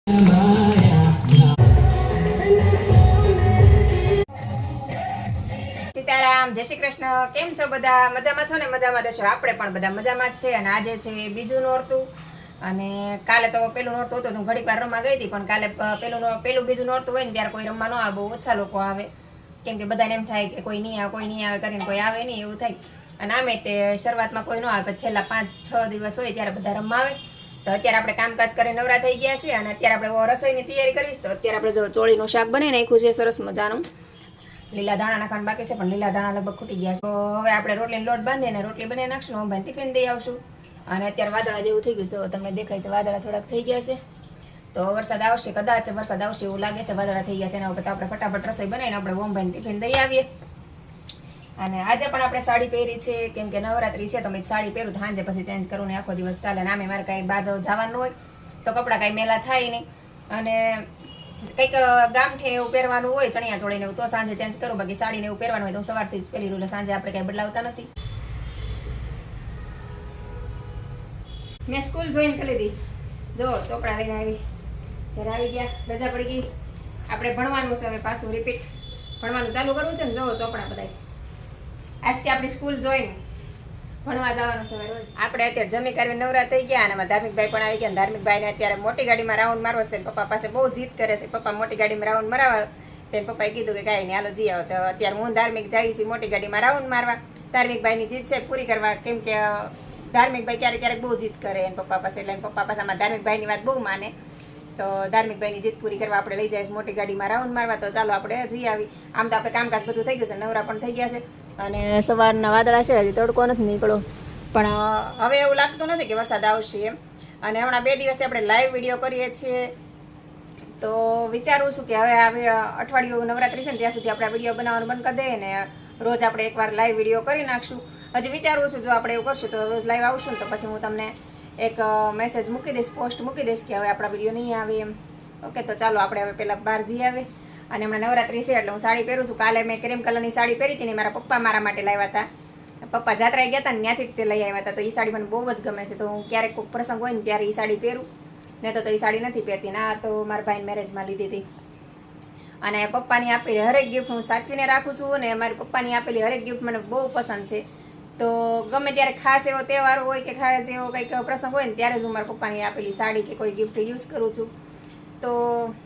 સીતારામ, જય શ્રી કૃષ્ણ. કેમ છો બધા? મજામાં છો ને? મજામાં દેશો. આપણે પણ બધા મજામાં જ છે. અને આજે છે બીજું નોરતું, અને કાલે તો પેલું નોરતું હતું તો ઘડીક વાર રમવા ગઈ હતી, પણ કાલે પેલું બીજું નોરતું હોય ને ત્યારે કોઈ રમવા ન આવે, બહુ ઓછા લોકો આવે, કેમ કે બધાને એમ થાય કે કોઈ નહીં આવે કરીને કોઈ આવે નહીં એવું થાય. અને આમે તે શરૂઆતમાં કોઈ ન આવે, પછી છેલ્લા 5-6 દિવસ હોય ત્યારે બધા રમવા આવે. તો અત્યારે આપણે કામકાજ કરીને નવરા થઈ ગયા છીએ, અને અત્યારે આપણે રસોઈની તૈયારી કરીશ. તો અત્યારે આપણે જો ચોળીનું શાક બનાવી નાખ્યું છે સરસ મજાનું. લીલા દાણા નાખવાનું બાકી છે, પણ લીલા દાણા લગભગ ખૂટી ગયા છે. તો હવે આપણે રોટલીનો લોટ બાંધીને રોટલી બનાવી નાખશું. હું ભાઈ ટિફિન દઈ આવશું. અને અત્યારે વાદળા જેવું થઈ ગયું છે, તમને દેખાય છે વાદળા થોડાક થઈ ગયા છે. તો વરસાદ આવશે, કદાચ વરસાદ આવશે એવું લાગે છે. વાદળા થઈ ગયા છે, એના ઉપર આપણે ફટાફટ રસોઈ બનાવીને આપણે ઓમભાઈને ટિફિન દઈ આવીએ. અને આજે પણ આપણે સાડી પહેરી છે, કેમ કે નવરાત્રી છે તો મેં સાડી પહેરું તો સાંજે પછી ચેન્જ કરું ને આખો દિવસ ચાલે. અને આમે મારે કાંઈ બહાર જવાનું હોય તો કપડાં કાંઈ મેલા થાય નહીં, અને કંઈક ગામઠી એવું પહેરવાનું હોય, ચણિયા ચોળીને એવું, તો સાંજે ચેન્જ કરું. બાકી સાડીને એવું પહેરવાનું હોય તો હું સવારથી જ પહેરી લઉં, સાંજે આપણે કાંઈ બદલાવતા નથી. મેં સ્કૂલ જોઈન કરી લીધી, જો ચોપડા લઈને આવી, ત્યારે આવી ગયા, રજા પડી ગઈ. આપણે ભણવાનું છે હવે, પાછું રિપીટ ભણવાનું ચાલુ કરવું છે ને. જો ચોપડા બધાય, આજથી આપણી સ્કૂલ જોઈન ભણવા જવાનું છે રોજ. આપણે અત્યારે જમી કરીને નવરા થઈ ગયા, અને એમાં ધાર્મિકભાઈ પણ આવી ગયા. ધાર્મિકભાઈને અત્યારે મોટી ગાડીમાં રાઉન્ડ મારવો છે. પપ્પા પાસે બહુ જીદ કરે છે, પપ્પા મોટી ગાડીમાં રાઉન્ડ મરાવા. તેને પપ્પાએ કીધું કે કાંઈ નહીં, હાલો જઈ આવો. તો અત્યારે હું ધાર્મિક જાય છે મોટી ગાડીમાં રાઉન્ડ મારવા. ધાર્મિકભાઈની જીદ છે પૂરી કરવા, કેમ કે ધાર્મિકભાઈ ક્યારેક બહુ જીદ કરે એને પપ્પા પાસે, એટલે પપ્પા પાસે આમાં ધાર્મિકભાઈની વાત બહુ માને. તો ધાર્મિકભાઈની જીદ પૂરી કરવા આપણે લઈ જઈશ મોટી ગાડીમાં રાઉન્ડ મારવા. તો ચાલો આપણે જઈ આવી. આમ તો આપણે કામકાજ બધું થઈ ગયું છે, નવરા પણ થઈ ગયા છે, અને સવારના વાદળા છે, હજી તડકો નથી નીકળ્યો, પણ હવે એવું લાગતું નથી કે વરસાદ આવશે એમ. અને હમણાં 2 દિવસથી આપણે લાઈવ વિડીયો કરીએ છીએ, તો વિચારું છું કે હવે અઠવાડિયું નવરાત્રી છે ને ત્યાં સુધી આપણે વિડીયો બનાવવાનું બંધ કરી દઈએ, ને રોજ આપણે એકવાર લાઈવ વિડીયો કરી નાખશું. હજી વિચારવું છું, જો આપણે એવું કરશું તો રોજ લાઈવ આવશું ને તો પછી હું તમને એક મેસેજ મૂકી દઈશ, પોસ્ટ મૂકી દઈશ કે હવે આપણા વિડીયો નહીં આવે એમ. ઓકે, તો ચાલો આપણે હવે પહેલાં બહાર જઈ આવે. અને હમણાં નવરાત્રી છે એટલે હું સાડી પહેરું છું. કાલે મેં ક્રીમ કલરની સાડી પહેરી હતી ને, મારા પપ્પા મારા માટે લાવ્યા હતા. પપ્પા જાત્રાએ ગયા હતા ને ત્યાંથી જ તે લઈ આવ્યા હતા. તો એ સાડી મને બહુ જ ગમે છે, તો હું ક્યારેક કોઈ પ્રસંગ હોય ને ત્યારે એ સાડી પહેરું, ને તો એ સાડી નથી પહેરતી. ના, તો મારા ભાઈને મેરેજમાં લીધી હતી. અને પપ્પાની આપેલી હરેક ગિફ્ટ હું સાચવીને રાખું છું, અને મારી પપ્પાની આપેલી હરેક ગિફ્ટ મને બહુ પસંદ છે. તો ગમે ત્યારે ખાસ એવો તહેવાર હોય કે ખાસ એવો કંઈક પ્રસંગ હોય ને ત્યારે જ હું મારા પપ્પાની આપેલી સાડી કે કોઈ ગિફ્ટ યુઝ કરું છું. તો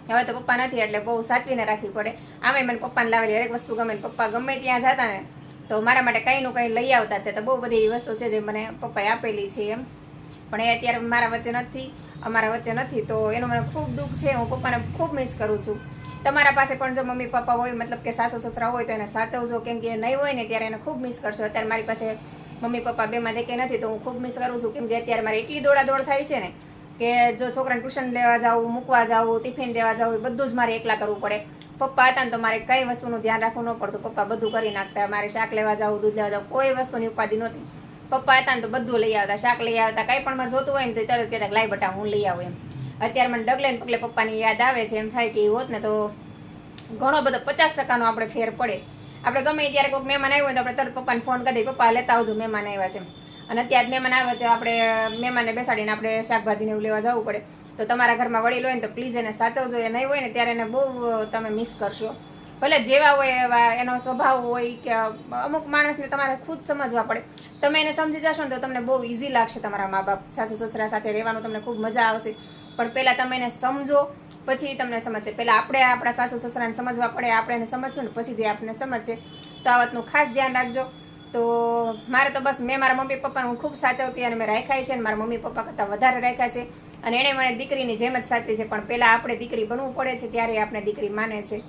હવે તો પપ્પા નથી એટલે બહુ સાચવીને રાખવી પડે. આમે મને પપ્પાને લાવેલી હરેક વસ્તુ ગમે. પપ્પા ગમે ત્યાં જતા ને તો મારા માટે કંઈનું કંઈ લઈ આવતા. તે તો બહુ બધી એવી વસ્તુ છે જે મને પપ્પાએ આપેલી છે એમ. પણ એ અત્યારે મારા વચ્ચે નથી, અમારા વચ્ચે નથી, તો એનું મને ખૂબ દુઃખ છે. હું પપ્પાને ખૂબ મિસ કરું છું. તમારા પાસે પણ જો મમ્મી પપ્પા હોય, મતલબ કે સાસુ સસરા હોય, તો એને સાચવજો, કેમ કે નહીં હોય ને ત્યારે એને ખૂબ મિસ કરશો. અત્યારે મારી પાસે મમ્મી પપ્પા બેમાં દેખે નથી, તો હું ખૂબ મિસ કરું છું, કેમ કે અત્યારે મારે એટલી દોડાદોડ થાય છે ને કે જો છોકરાને ટ્યુશન લેવા જાવું, મૂકવા જાવું, ટિફિન દેવા જાવું, બધું જ મારે એકલા કરવું પડે. પપ્પા હતા ને તો મારે કઈ વસ્તુનું ધ્યાન રાખવું ન પડતું, પપ્પા બધું કરી નાખતા. મારે શાક લેવા જાવું, દૂધ લેવા જાવું, કોઈ વસ્તુની ઉપાધિ નહોતી. પપ્પા હતા ને તો બધું લઈ આવતા, શાક લઈ આવતા, કંઈ પણ મારે જોતું હોય ને તો તરત કહેતા લાઈ બટા હું લઈ આવું એમ. અત્યારે મને ડગલે ને પગલે પપ્પાની યાદ આવે છે. એમ થાય કે એ હોત ને તો ઘણો બધો 50% આપણે ફેર પડે. આપણે ગમે ત્યારે કોઈક મહેમાન આવ્યું હોય તો આપણે તરત પપ્પાને ફોન કરી દઈએ, પપ્પા લેતા આવજો મહેમાન આવ્યા છે. અને અત્યારે મહેમાન આવે તો આપણે મહેમાનને બેસાડીને આપણે શાકભાજીને એવું લેવા જવું પડે. તો તમારા ઘરમાં વડીલ હોય ને તો પ્લીઝ એને સાચવજો. એ નહીં હોય ને ત્યારે એને બહુ તમે મિસ કરશો. ભલે જેવા હોય એવા એનો સ્વભાવ હોય, કે અમુક માણસને તમારે ખુદ સમજવા પડે. તમે એને સમજી જશો ને તો તમને બહુ ઇઝી લાગશે. તમારા મા બાપ સાસુ સસરા સાથે રહેવાનું તમને ખૂબ મજા આવશે. પણ પહેલાં તમે એને સમજો, પછી તમને સમજશે. પહેલાં આપણે આપણા સાસુ સસરાને સમજવા પડે, આપણે એને સમજશું ને પછીથી આપણને સમજશે. તો આ વાતનું ખાસ ધ્યાન રાખજો. તો મારે તો બસ મેં મારા મમ્મી પપ્પાને હું ખૂબ સાચવતી, અને મેં રાખ્યા છે, અને મારા મમ્મી પપ્પા કરતાં વધારે રાખ્યા છે, અને એણે મને દીકરીની જેમ જ સાચવી છે. પણ પહેલાં આપણે દીકરી બનવું પડે છે, ત્યારે આપણે દીકરી માને છે.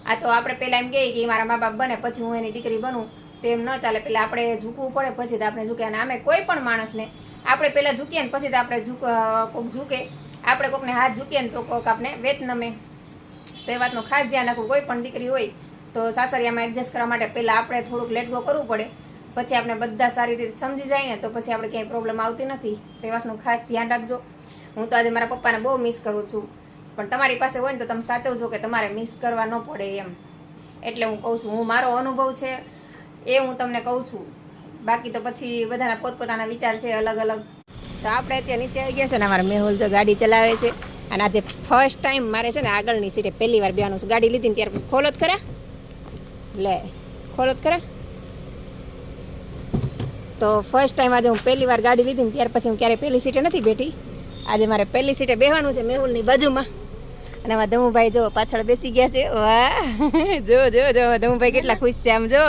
આ તો આપણે પહેલાં એમ કહીએ કે મારા મા બાપ બને પછી હું એની દીકરી બનું, તો એમ ન ચાલે. પહેલાં આપણે ઝૂકવું પડે, પછી તો આપણે ઝૂકે. અને આમે કોઈ પણ માણસને આપણે પહેલાં ઝૂકીએ ને પછી તો આપણે કોઈક ઝૂકે. આપણે કોઈકને હાથ ઝૂકીએ ને તો કોઈક આપણે વેત નમે. તો એ વાતનું ખાસ ધ્યાન રાખવું. કોઈ પણ દીકરી હોય તો સાસરિયામાં એડજસ્ટ કરવા માટે પહેલાં આપણે થોડુંક લેટ ગો કરવું પડે. પછી આપણે બધા સારી રીતે સમજી જાય ને તો પછી આપણે ક્યાંય પ્રોબ્લેમ આવતી નથી. તો એ વાતનું ખાસ ધ્યાન રાખજો. હું તો આજે મારા પપ્પાને બહુ મિસ કરું છું, પણ તમારી પાસે હોય ને તો તમે સાચવજો કે તમારે મિસ કરવા ન પડે એમ. એટલે હું કહું છું, હું મારો અનુભવ છે એ હું તમને કહું છું. બાકી તો પછી બધાના પોતપોતાના વિચાર છે અલગ અલગ. તો આપણે અત્યારે નીચે આવી ગયા છે ને, અમારા મેહુલ જો ગાડી ચલાવે છે. અને આજે ફર્સ્ટ ટાઈમ મારે છે ને આગળની સીટે પહેલી વાર બેવાનું છે. ગાડી લીધી ને ત્યાર પછી ખોલો જ ખરા, લે ખોલો જ ખરા. તો ફર્સ્ટ ટાઈમ આજે હું પહેલી વાર ગાડી લીધી ને ત્યાર પછી હું ક્યારેય પહેલી સીટે નથી બેઠી. આજે મારે પહેલી સીટે બેસવાનું છે મેહુલની બાજુમાં. અને આમાં ધમુભાઈ જો પાછળ બેસી ગયા છે. વાહ જો જો જો ધમુભાઈ કેટલા ખુશ છે આમ જો.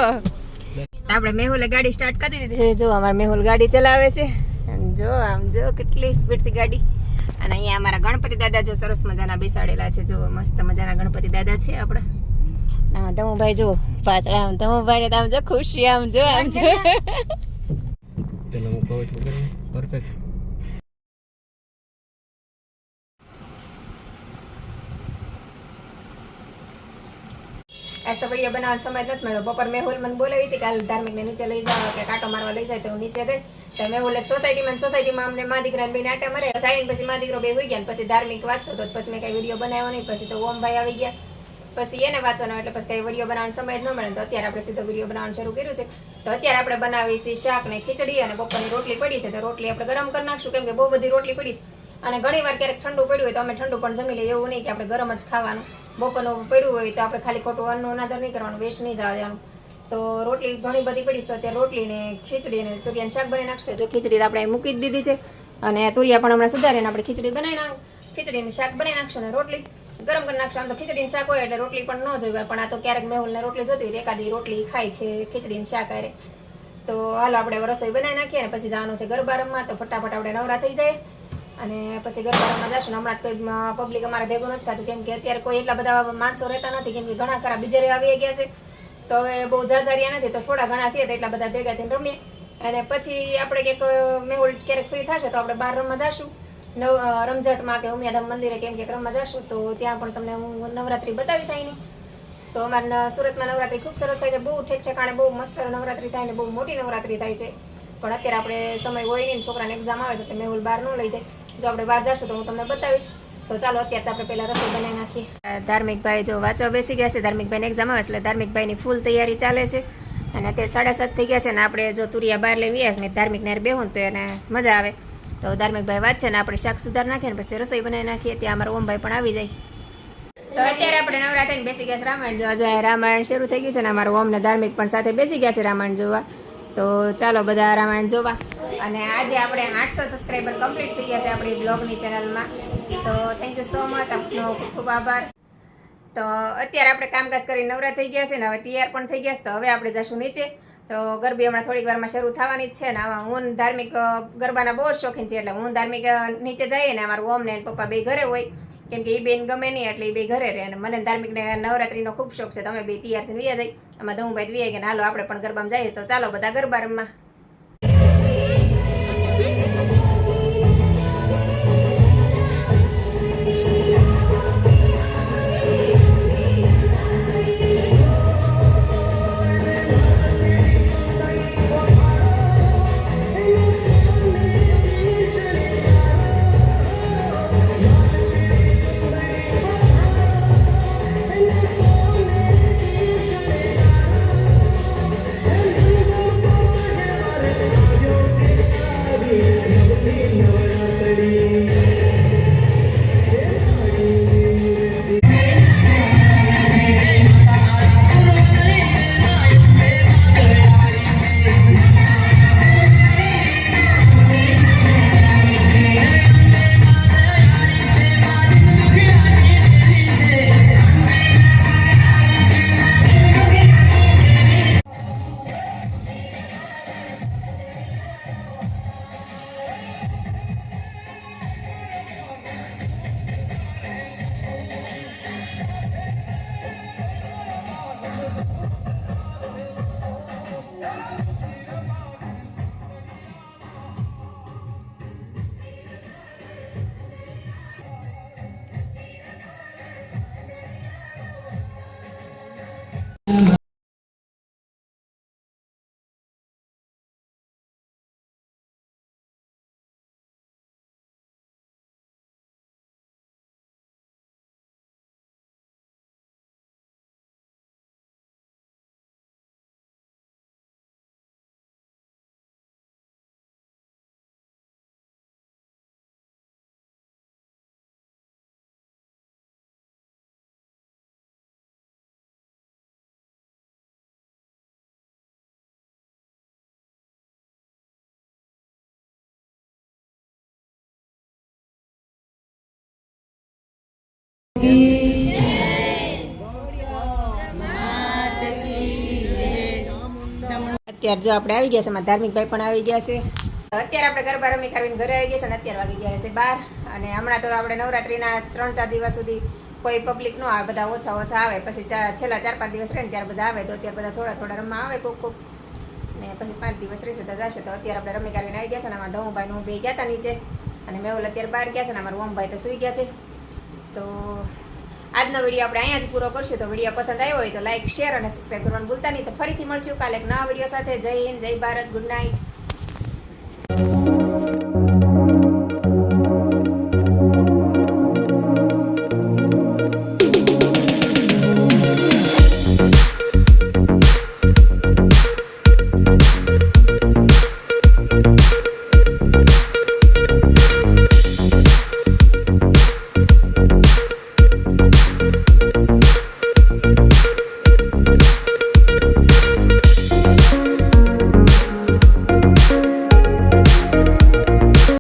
આપણે મેહુલે ગાડી સ્ટાર્ટ કરી દીધી છે. જો અમારા મેહુલ ગાડી ચલાવે છે. જો આમ જો કેટલી સ્પીડથી ગાડી. અને અહીંયા અમારા ગણપતિ દાદા જો સરસ મજાના બેસાડેલા છે. જો મસ્ત મજાના ગણપતિ દાદા છે આપણા. આમાં ધમુભાઈ જો પાછળ આમ ધમુભાઈ ને આમ જો ખુશી આમ જો આમ જો. પેલા હું કહું છું પરફેક્ટ. આજ તો વિડીયો બનાવવાનો સમય નથી મળ્યો. બપોર મેહુલ મને બોલાવી હતી કાલે ધાર્મિકને નીચે લઈ જાવ કે કાંટો મારવા લઈ જાય તો હું નીચે ગઈ. તો મેહુલ સોસાયટીમાં અમને મા દીકરા બે આટા મારે આવીને પછી મા દીકરો બે હોઈ ગયા. પછી ધાર્મિક વાંચતો હતો પછી મેં કઈ વિડીયો બનાવ્યો નહીં. પછી તો ઓમભાઈ આવી ગયા પછી એને વાંચવાનો એટલે પછી કઈ વિડીયો બનાવવાનો સમય જ ન મળે. તો અત્યારે આપણે સીધો વિડીયો બનાવવાનું શરૂ કર્યું છે. તો અત્યારે આપણે બનાવી છે શાક ને ખીચડી અને બપોરની રોટલી પડી છે. તો રોટલી આપણે ગરમ કરી નાખશું કેમ કે બહુ બધી રોટલી પડી છે. અને ઘણી વાર ક્યારેક ઠંડુ પડ્યું હોય તો અમે ઠંડુ પણ જમી લઈએ. એવું નહીં કે આપણે ગરમ જ ખાવાનું. બપોરનું પડ્યું હોય તો આપણે ખાલી ખોટું અન્નનો અનાદર નહીં કરવાનું, વેસ્ટ નહીં જવા દેવાનું. તો રોટલી ઘણી બધી પડી છે. તો અત્યારે રોટલી ને ખીચડી ને તુરિયાનું શાક બનાવી નાખશું. જો ખીચડી આપણે મૂકી જ દીધી છે અને તુરિયા પણ હમણાં સુધારીને આપણે ખીચડી બનાવી નાખું. ખીચડીનું શાક બનાવી નાખશું ને રોટલી ગરમ કરી નાખશું. આમ તો ખીચડીનું શાક હોય એટલે રોટલી પણ ન જોઈ પણ આ તો ક્યારેક મેહુલને રોટલી જોતી હોય એકાદી રોટલી ખાઈ ખીચડીનું શાક કરે. તો હાલો આપણે રસોઈ બનાવી નાખીએ અને પછી જવાનું છે ગરબા રમવા. તો ફટાફટ આપણે નવરા થઈ જાય અને પછી ગરબા રમવા જશું. હમણાં કોઈ પબ્લિક અમારે ભેગું નથી થતું કેમ કે અત્યારે કોઈ એટલા બધા માણસો રહેતા નથી કેમ કે ઘણા ખરા બીજે આવી ગયા છે. તો હવે બહુ ઝાઝારિયા નથી તો થોડા ઘણા છે તો એટલા બધા ભેગા થઈને રમીએ. અને પછી આપણે ક્યાંક મેહુલ ક્યારેક ફ્રી થશે તો આપણે બહાર રમવા જશું રમઝટમાં કે ઉમિયાધામ મંદિરે કેમ કે રમવા જશું. તો ત્યાં પણ તમને હું નવરાત્રી બતાવીશ અહીંની. તો અમારે સુરતમાં નવરાત્રી ખૂબ સરસ થાય છે. બહુ ઠેક ઠેકાણે બહુ મસ્ત નવરાત્રી થાય ને બહુ મોટી નવરાત્રી થાય છે. પણ અત્યારે આપણે સમય હોય નહીં, છોકરાને એક્ઝામ આવે છે એટલે મેહુલ બહાર ન લઈ જાય. જો આપણે બહાર જશું તો હું તમને બતાવીશ. તો ચાલો અત્યારે તો આપણે પહેલા રસોઈ બનાવી નાખીએ. ધાર્મિકભાઈ જો વાંચવા બેસી ગયા છે. ધાર્મિકભાઈને એક્ઝામ આવે છે એટલે ધાર્મિકભાઈની ફૂલ તૈયારી ચાલે છે. અને અત્યારે 7:30 થઈ ગયા છે ને આપણે જો તુરિયા બહાર લઈ ગયા છે ને ધાર્મિકને બેહું તો એને મજા આવે. તો ધાર્મિકભાઈ વાંચે ને આપણે શાક સુધાર નાખીએ ને પછી રસોઈ બનાવી નાખીએ. ત્યાં અમારા ઓમભાઈ પણ આવી જાય. તો અત્યારે આપણે નવરા થઈને બેસી ગયા છે રામાયણ જોવા. જો રામાયણ શરૂ થઈ ગયું છે ને અમારું ઓમ ને ધાર્મિક પણ સાથે બેસી ગયા છે રામાયણ જોવા. તો ચાલો બધા રામાયણ જોવા. અને આજે આપણે 800 સબસ્ક્રાઈબર કમ્પ્લીટ થઈ ગયા છે આપણી બ્લોગની ચેનલમાં. તો થેન્ક યુ સો મચ, આપનો ખૂબ ખૂબ આભાર. તો અત્યારે આપણે કામકાજ કરી નવરા થઈ ગયા છે ને હવે તૈયાર પણ થઈ ગયા છે. તો હવે આપણે જશું નીચે. તો ગરબી હમણાં થોડીક વારમાં શરૂ થવાની જ છે ને આમાં હું ધાર્મિક ગરબાના બહુ જ શોખીન છે એટલે હું ધાર્મિક નીચે જઈએ ને અમારું ઓમ ને પપ્પા બે ઘરે હોય કેમ કે એ બેન ગમે નહીં એટલે એ બે ઘરે રહે. અને મને ધાર્મિકને નવરાત્રીનો ખૂબ શોખ છે. તમે બે તૈયાર થઈને વ્યા જાય. આમાં ધમુભાઈ વ્યા ગયા હાલો આપણે પણ ગરબામાં જઈએ. તો ચાલો બધા ગરબા રમવા. અત્યારે જો આપણે આવી ગયા છે, એમાં ધાર્મિક ભાઈ પણ આવી ગયા છે. અત્યારે આપણે ગરબા રમી કરીને ઘરે આવી ગયા છે અને અત્યારે વાગી ગયા છે 12. અને હમણાં તો આપણે નવરાત્રિના 3-4 દિવસ સુધી કોઈ પબ્લિક ન આવે, બધા ઓછા આવે. પછી છેલ્લા 4-5 દિવસ રહે ને ત્યારે બધા આવે. તો અત્યારે બધા થોડા રમવા આવે કોક ને પછી 5 દિવસ રહેશે તો જશે. તો અત્યારે આપણે રમી કરીને આવી ગયા છે ને આમાં ધમુભાઈ નું બે ગયા હતા નીચે અને મેહુલ અત્યારે બહાર ગયા છે ને અમારું ઓમભાઈ તો સુઈ ગયા છે. તો આજનો વિડીયો આપણે અહીંયા જ પૂરો કરશું. તો વિડીયો પસંદ આવ્યો હોય તો લાઈક, શેર અને સબસ્ક્રાઈબ કરવાનું ભૂલતા નહીં. તો ફરીથી મળશું કાલે એક નવા વિડીયો સાથે. જય હિન્દ, જય ભારત, ગુડ નાઇટ.